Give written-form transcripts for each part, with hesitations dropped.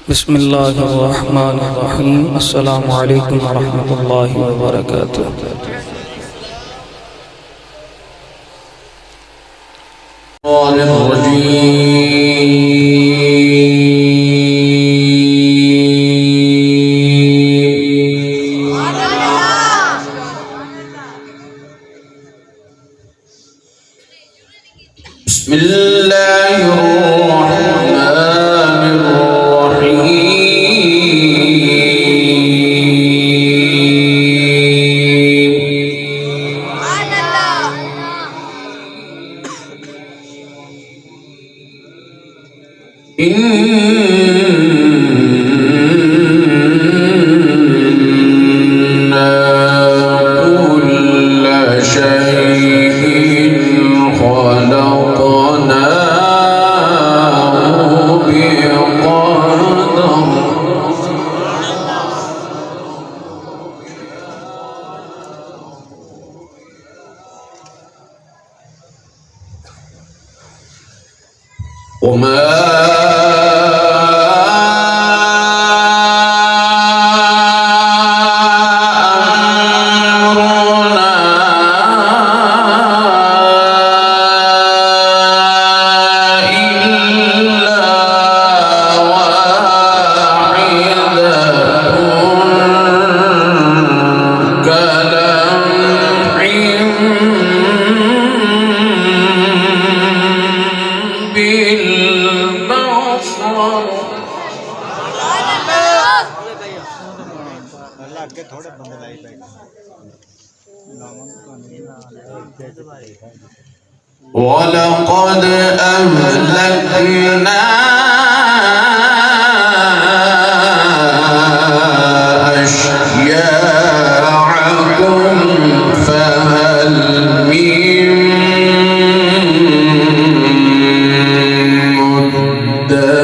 بسم الله الرحمن الرحيم. السلام عليكم ورحمة الله وبركاته. بسم الله الرحمن ولقد أهلكنا أشياعكم فهل من مدكر.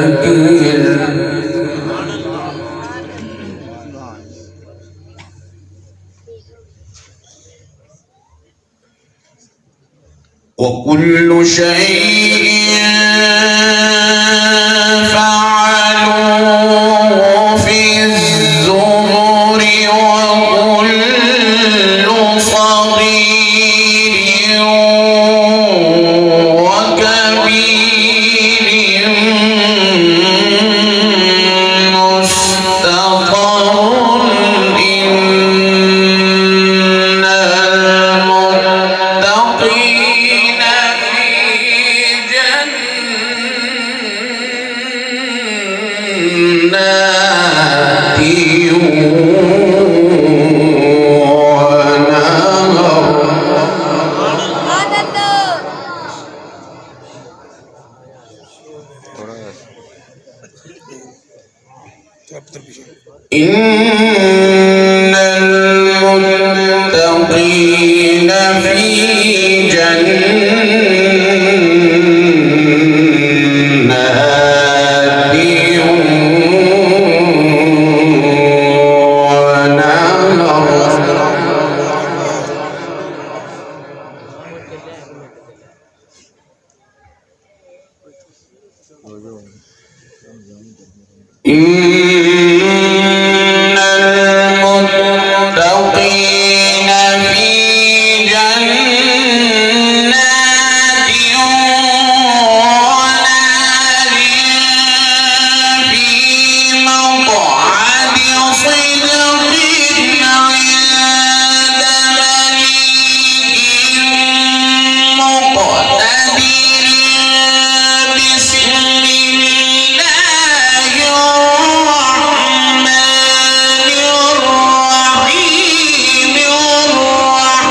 وكل شيء فعلوه في الزبر وكل صغير وكبير مستطر. إن المتقين في جنات إن المتقين في جنات ونهر. إن المتقين في جنات ونهر في مقعد صدق عند مليك مقتدر. بسم الله الرحمن الرحيم. الرحمن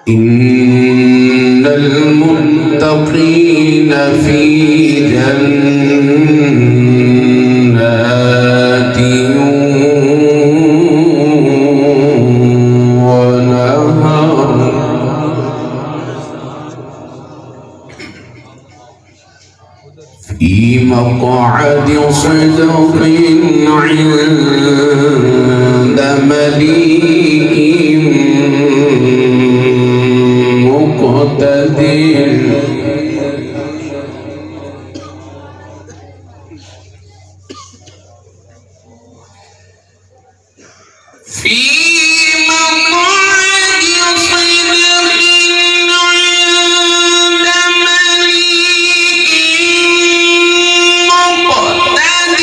إن المتقين في جنات في مقعد صدق عند مليك مقتدر. في مقعد صدق عند مليك مقتدر.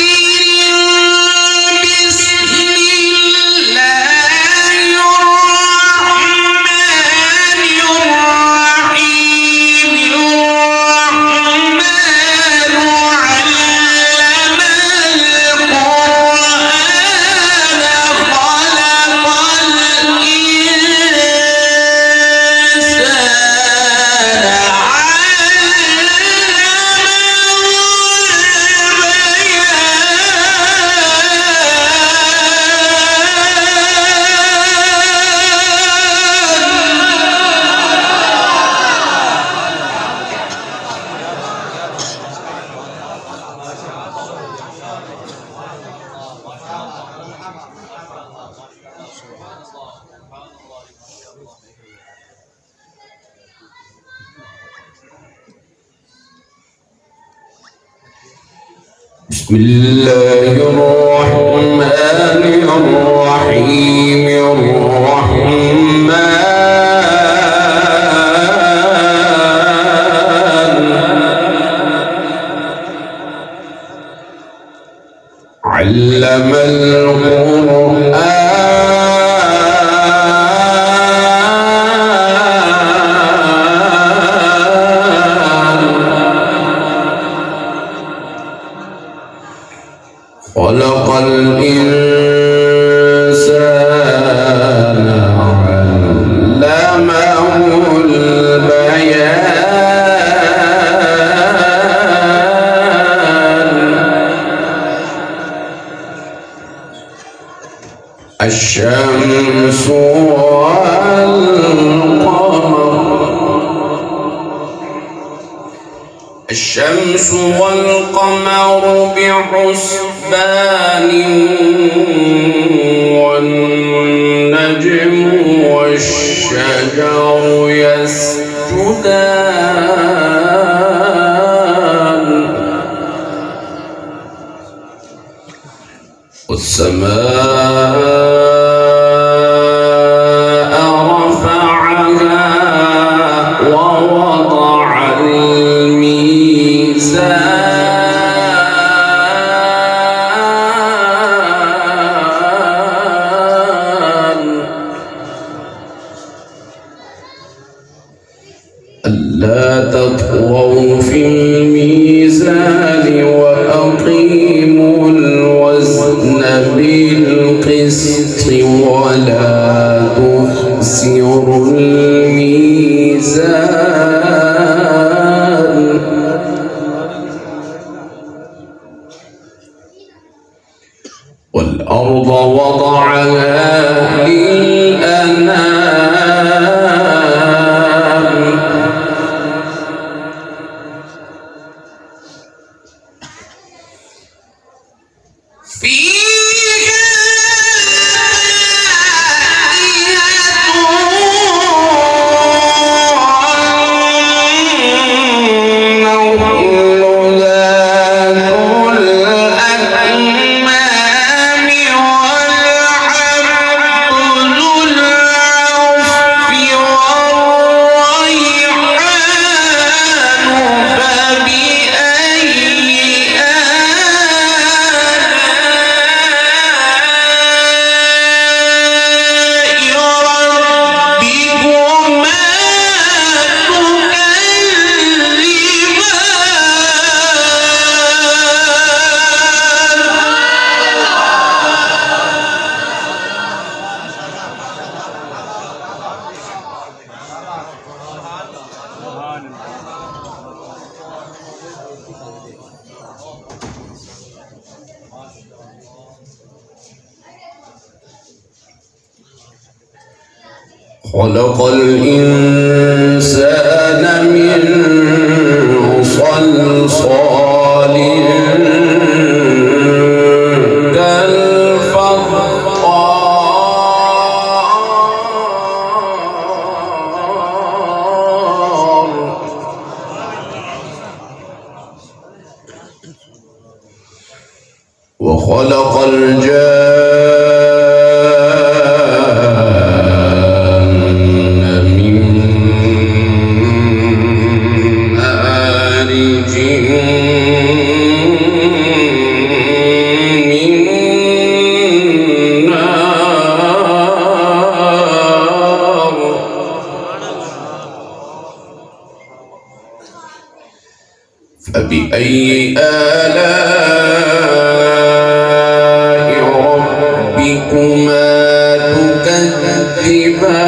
بسم الله الرحمن الرحيم. الرحمن علم بسم الله الرحمن الرحيم. الرحمن علم خلق الإنسان علمه البيان. الشمس والقمر بحسبان. والنجم والشجر يسجدان. والسماء رفعها ووضع الميزان. ألا تطغوا في الميزان وأقيموا الوزن بالقسط ولا تخسروا الميزان. والأرض وضعها للأنام. خلق الإنسان من صلصال خلق الجان من مارج من نار فبأي آلاء ربكما تكذبان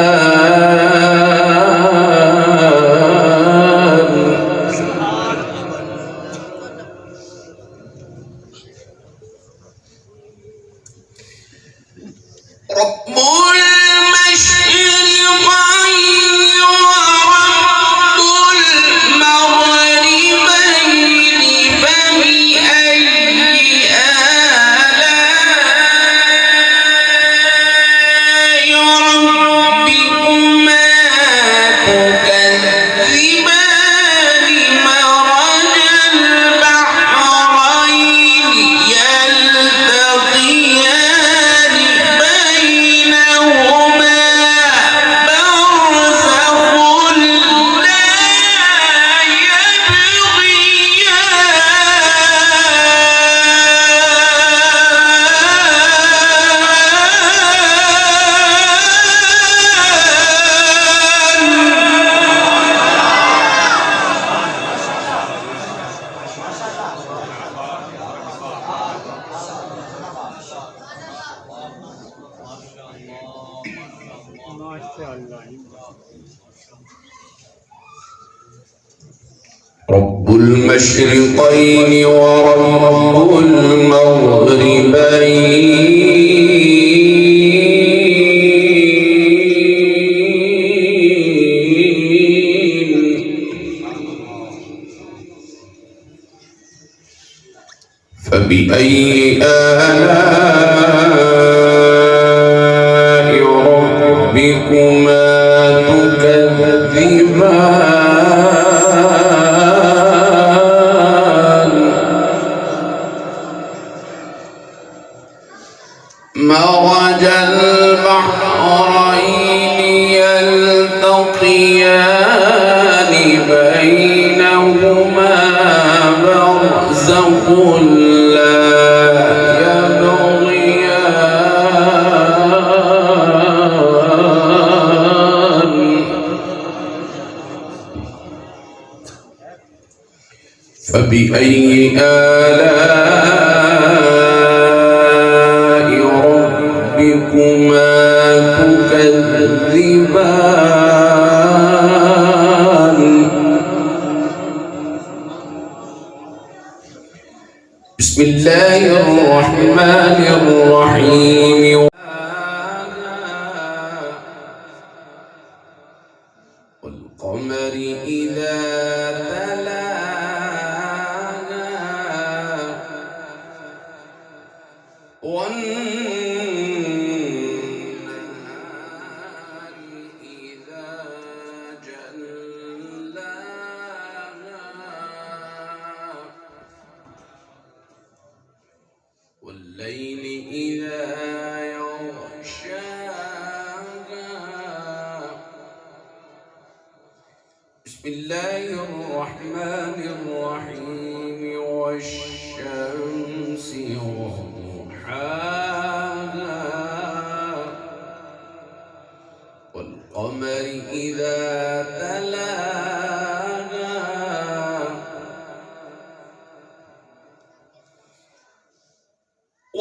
رب المشرقين ورب المغربين فبأي آلاء ربكما تكذبان مرج البحرين يلتقيان بينهما برزخ لا رب المشرقين ورب المغربين فبأي آلاء ربكما تكذبان مرج البحرين يلتقيان بينهما برزخ لا يبغيان فبأي آلاء ربكما تكذبان بسم الله الرحمن الرحيم والقمر إذا تلاها والنهار إذا جلاها والليل إذا يغشاها بسم الله الرحمن الرحيم والشمس وضحاها والقمر إذا تلاها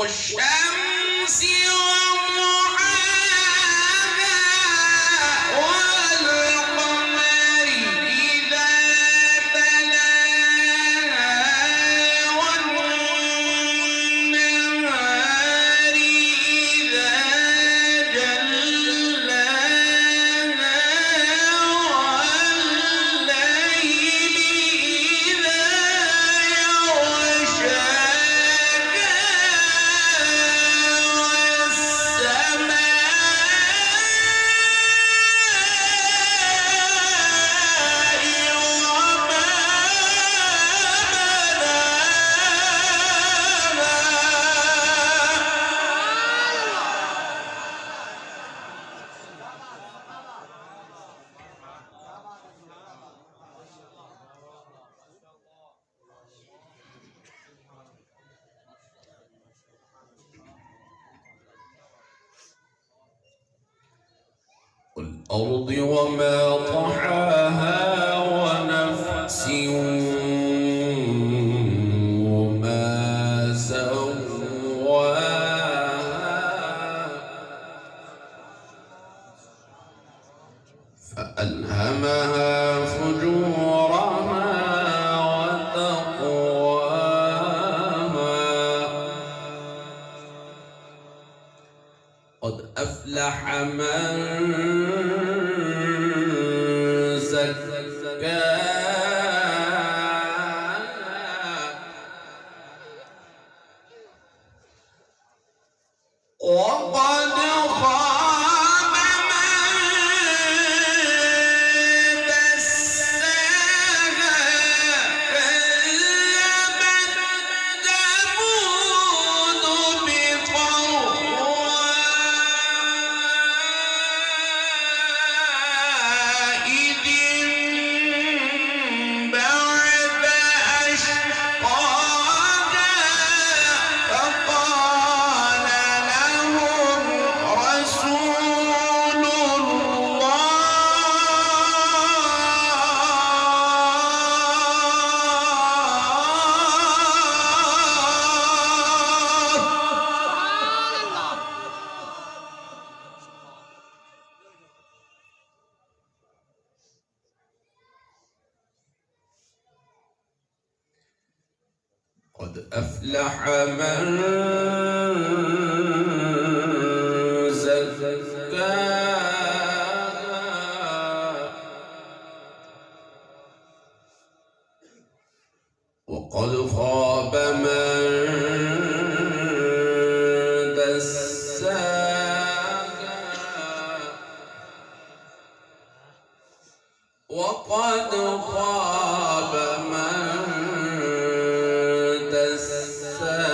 والشمس وضحاها والقمر إذا تلاها والنهار إذا جلاها والليل إذا يغشاها والأرض وما طحاها ونفس وما سواها فألهمها فجورها قد أفلح من زكاها وقد خاب من دساها كذبت ثمود بطغواها إذ انبعث أشقاها فقال لهم رسول قد أفلح من زكاها وقد خاب من دساها وقد خاب من دساها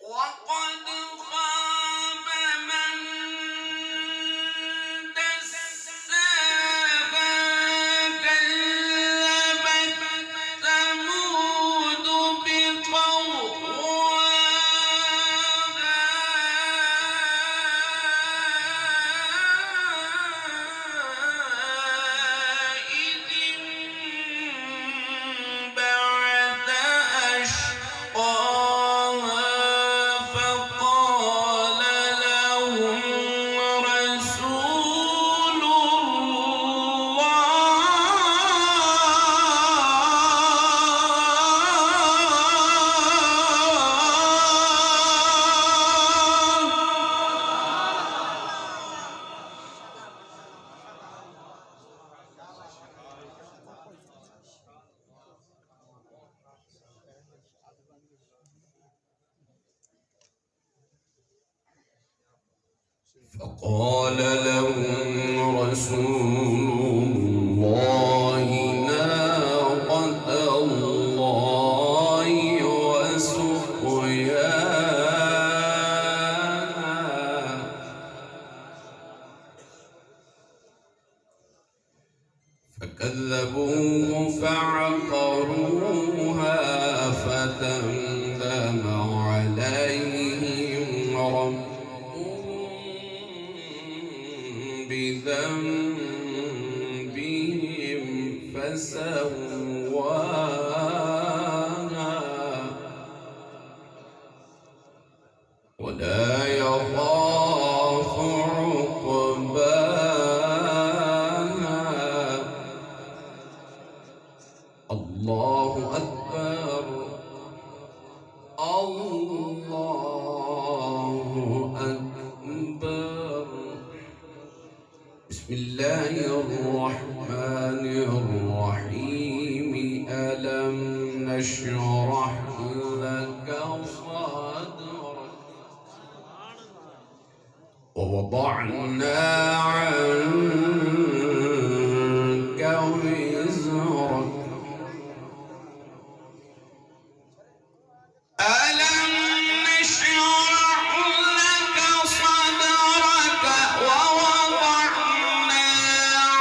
وقد خاب من دساها كذبت ثمود بطغواها إذ انبعث أشقاها فقال لهم رسول فقال لهم رسول الله ناقة الله وسقياها فكذبوه فعقروها فتندم عليهم ربهم بذنبهم فسواها ولا يخاف عقباها الله أكبر الله أكبر بسم الله الرحمن الرحيم ألم نشرح لك صدرك ووضعنا عنك وزرك ألم نشرح لك صدرك ووضعنا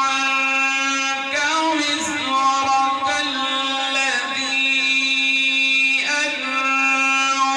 عنك وزرك الذي أنقض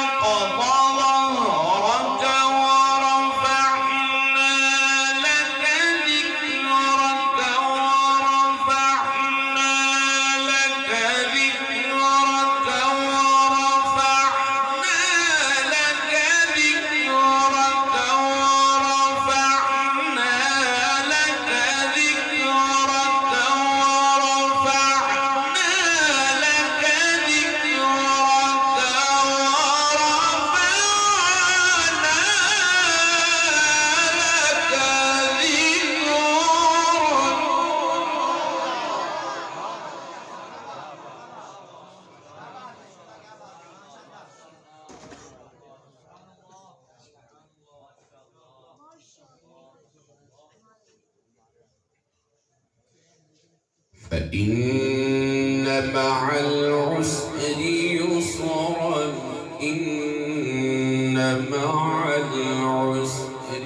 فإن مع العسر يسرا إن مع العسر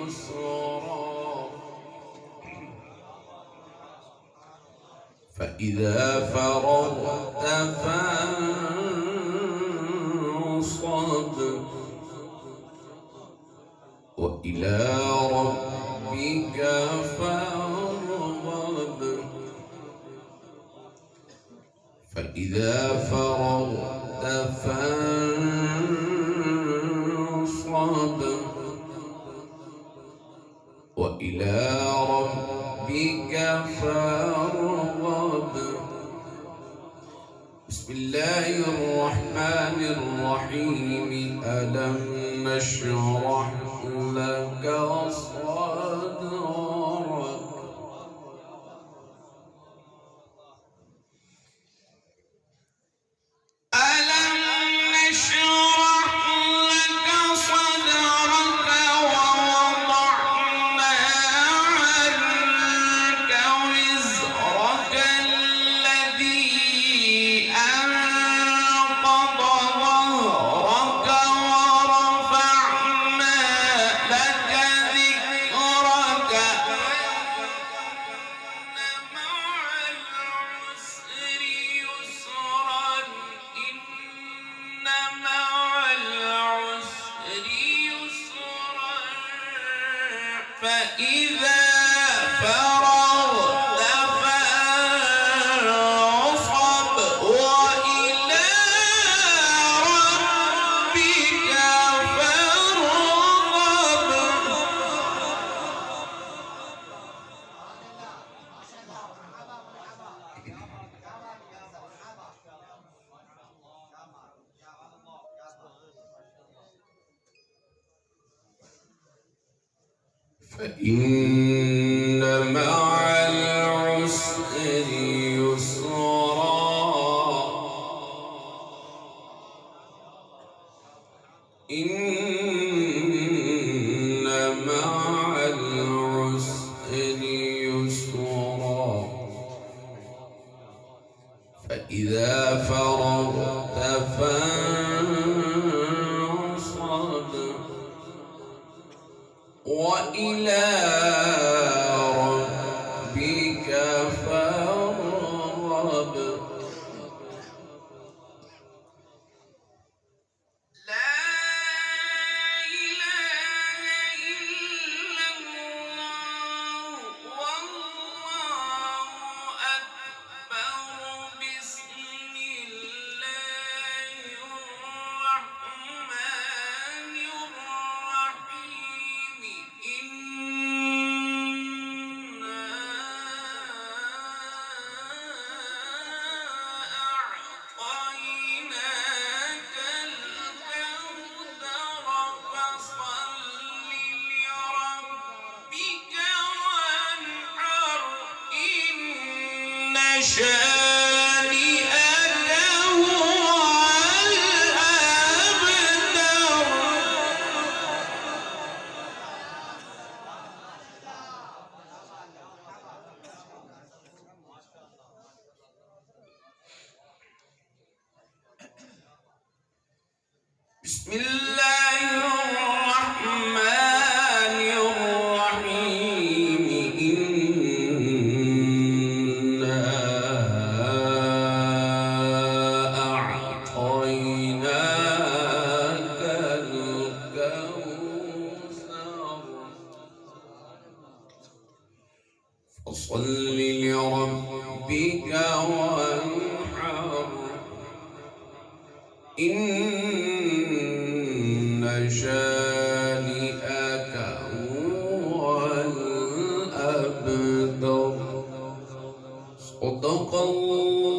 يسرا فإذا فرغت فانصب وإلى ربك فارغب فإذا فرغت فانصب وإلى ربك فارغب. بسم الله الرحمن الرحيم. ألم نشرح لك صدرك فإذا فرغت فانصب وإلى ربك فارغب. فإن مع العسر يسرا إن مع العسر يسرا فإذا فرغت فانصب وإلى ربك فارغب. لا إله إلا الله والله أكبر. بسم الله الرحمن الرحيم. إنا أعطيناك الكوثر فصل لربك وانحر إن شانئك هو الأبتر. بسم الله الرحمن الرحيم. إنا أعطيناك الكوثر فصل لربك وانحر إن شانئك هو الأبتر. صدق الله